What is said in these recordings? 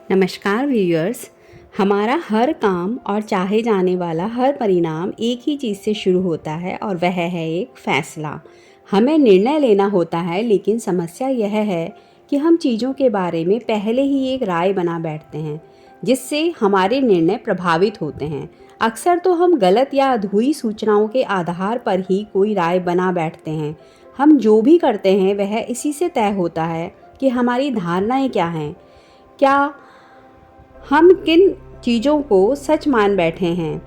नमस्कार व्यूअर्स। हमारा हर काम और चाहे जाने वाला हर परिणाम एक ही चीज़ से शुरू होता है और वह है एक फ़ैसला। हमें निर्णय लेना होता है, लेकिन समस्या यह है कि हम चीज़ों के बारे में पहले ही एक राय बना बैठते हैं, जिससे हमारे निर्णय प्रभावित होते हैं। अक्सर तो हम गलत या अधूरी सूचनाओं के आधार पर ही कोई राय बना बैठते हैं। हम जो भी करते हैं वह इसी से तय होता है कि हमारी धारणाएं क्या हैं, क्या हम किन चीज़ों को सच मान बैठे हैं।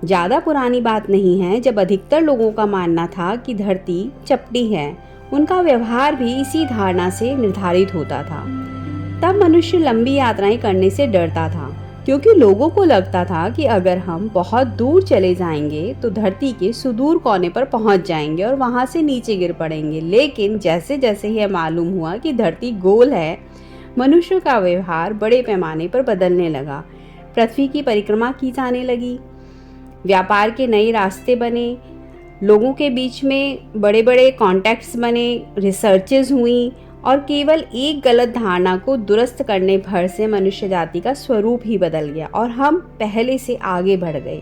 ज़्यादा पुरानी बात नहीं है जब अधिकतर लोगों का मानना था कि धरती चपटी है। उनका व्यवहार भी इसी धारणा से निर्धारित होता था। तब मनुष्य लंबी यात्राएं करने से डरता था, क्योंकि लोगों को लगता था कि अगर हम बहुत दूर चले जाएंगे तो धरती के सुदूर कोने पर पहुंच जाएंगे और वहां से नीचे गिर पड़ेंगे। लेकिन जैसे जैसे यह मालूम हुआ कि धरती गोल है, मनुष्य का व्यवहार बड़े पैमाने पर बदलने लगा। पृथ्वी की परिक्रमा की जाने लगी, व्यापार के नए रास्ते बने, लोगों के बीच में बड़े बड़े कॉन्टैक्ट्स बने, रिसर्चेज हुई और केवल एक गलत धारणा को दुरुस्त करने भर से मनुष्य जाति का स्वरूप ही बदल गया और हम पहले से आगे बढ़ गए।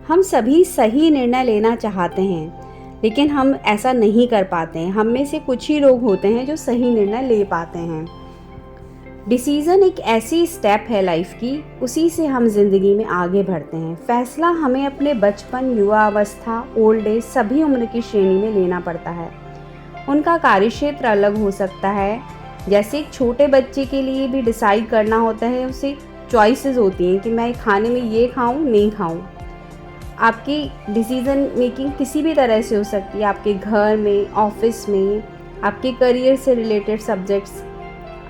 हम सभी सही निर्णय लेना चाहते हैं, लेकिन हम ऐसा नहीं कर पाते हैं। हम में से कुछ ही लोग होते हैं जो सही निर्णय ले पाते हैं। डिसीज़न एक ऐसी स्टेप है लाइफ की, उसी से हम जिंदगी में आगे बढ़ते हैं। फैसला हमें अपने बचपन, युवा अवस्था, ओल्ड एज सभी उम्र की श्रेणी में लेना पड़ता है। उनका कार्यक्षेत्र अलग हो सकता है। जैसे एक छोटे बच्चे के लिए भी डिसाइड करना होता है, उसे चॉइसेस होती हैं कि मैं खाने में ये खाऊं, नहीं खाऊं। आपकी डिसीज़न मेकिंग किसी भी तरह से हो सकती है, आपके घर में, ऑफिस में, आपके करियर से रिलेटेड सब्जेक्ट्स,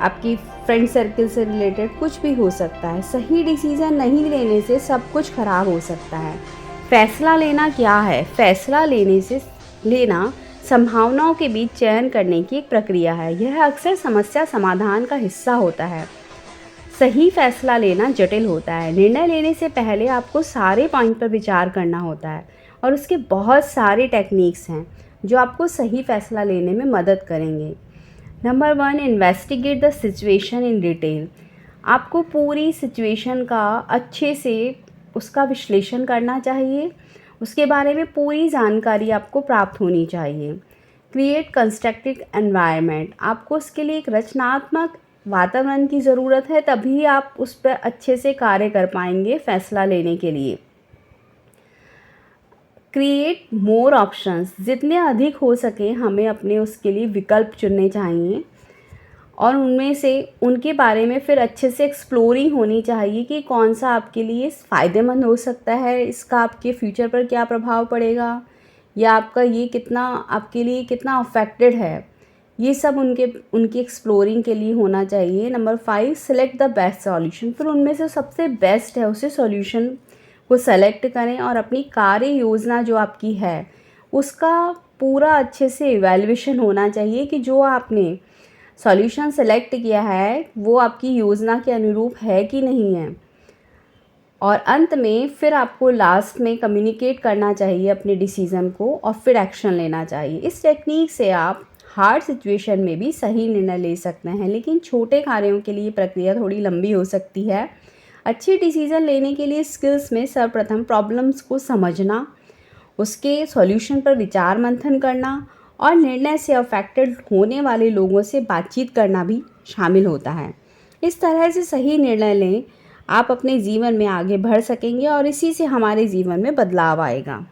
आपकी फ्रेंड सर्कल से रिलेटेड कुछ भी हो सकता है। सही डिसीज़न नहीं लेने से सब कुछ खराब हो सकता है। फैसला लेना क्या है? फैसला लेना संभावनाओं के बीच चयन करने की एक प्रक्रिया है। यह अक्सर समस्या समाधान का हिस्सा होता है। सही फैसला लेना जटिल होता है। निर्णय लेने से पहले आपको सारे पॉइंट पर विचार करना होता है और उसके बहुत सारे टेक्निक्स हैं जो आपको सही फैसला लेने में मदद करेंगे। Number 1, investigate the situation in detail. आपको पूरी सिचुएशन का अच्छे से उसका विश्लेषण करना चाहिए। उसके बारे में पूरी जानकारी आपको प्राप्त होनी चाहिए। Create constructive environment. आपको उसके लिए एक रचनात्मक वातावरण की ज़रूरत है, तभी आप उस पर अच्छे से कार्य कर पाएंगे फैसला लेने के लिए। Create more options. जितने अधिक हो सके हमें अपने उसके लिए विकल्प चुनने चाहिए और उनमें से उनके बारे में फिर अच्छे से एक्सप्लोरिंग होनी चाहिए कि कौन सा आपके लिए फ़ायदेमंद हो सकता है, इसका आपके फ्यूचर पर क्या प्रभाव पड़ेगा या आपका ये कितना आपके लिए कितना अफेक्टेड है। ये सब उनकी एक्सप्लोरिंग के लिए होना चाहिए। Number 5, select the best solution. फिर उनमें से सबसे बेस्ट है उसे सॉल्यूशन को सेलेक्ट करें और अपनी कार्य योजना जो आपकी है उसका पूरा अच्छे से इवैल्यूएशन होना चाहिए कि जो आपने सॉल्यूशन सेलेक्ट किया है वो आपकी योजना के अनुरूप है कि नहीं है। और अंत में फिर आपको लास्ट में कम्युनिकेट करना चाहिए अपने डिसीज़न को और फिर एक्शन लेना चाहिए। इस टेक्निक से आप हार्ड सिचुएशन में भी सही निर्णय ले सकते हैं, लेकिन छोटे कार्यों के लिए प्रक्रिया थोड़ी लंबी हो सकती है। अच्छी डिसीज़न लेने के लिए स्किल्स में सर्वप्रथम प्रॉब्लम्स को समझना, उसके सॉल्यूशन पर विचार मंथन करना और निर्णय से अफेक्टेड होने वाले लोगों से बातचीत करना भी शामिल होता है। इस तरह से सही निर्णय लें, आप अपने जीवन में आगे बढ़ सकेंगे और इसी से हमारे जीवन में बदलाव आएगा।